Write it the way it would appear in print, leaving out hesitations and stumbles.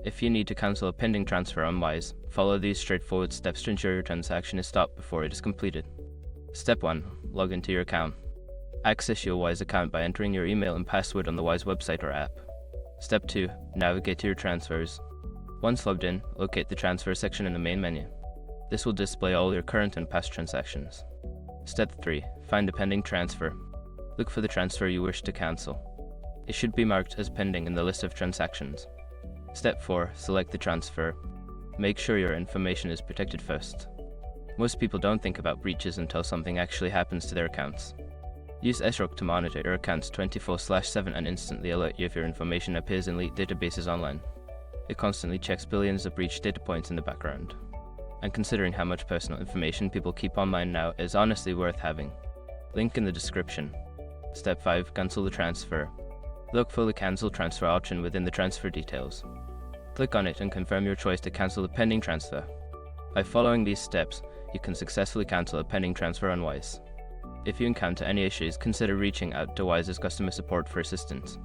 If you need to cancel a pending transfer on Wise, follow these straightforward steps to ensure your transaction is stopped before it is completed. Step 1. Log into your account. Access your Wise account by entering your email and password on the Wise website or app. Step 2. Navigate to your transfers. Once logged in, locate the transfer section in the main menu. This will display all your current and past transactions. Step 3. Find a pending transfer. Look for the transfer you wish to cancel. It should be marked as pending in the list of transactions. Step 4. Select the transfer. Make sure your information is protected first. Most people don't think about breaches until something actually happens to their accounts. Use SROC to monitor your accounts 24/7 and instantly alert you if your information appears in leaked databases online. It constantly checks billions of breach data points in the background. And considering how much personal information people keep online now, is honestly worth having. Link in the description. Step 5. Cancel the transfer. Look for the Cancel Transfer option within the transfer details. Click on it and confirm your choice to cancel the pending transfer. By following these steps, you can successfully cancel a pending transfer on Wise. If you encounter any issues, consider reaching out to Wise's customer support for assistance.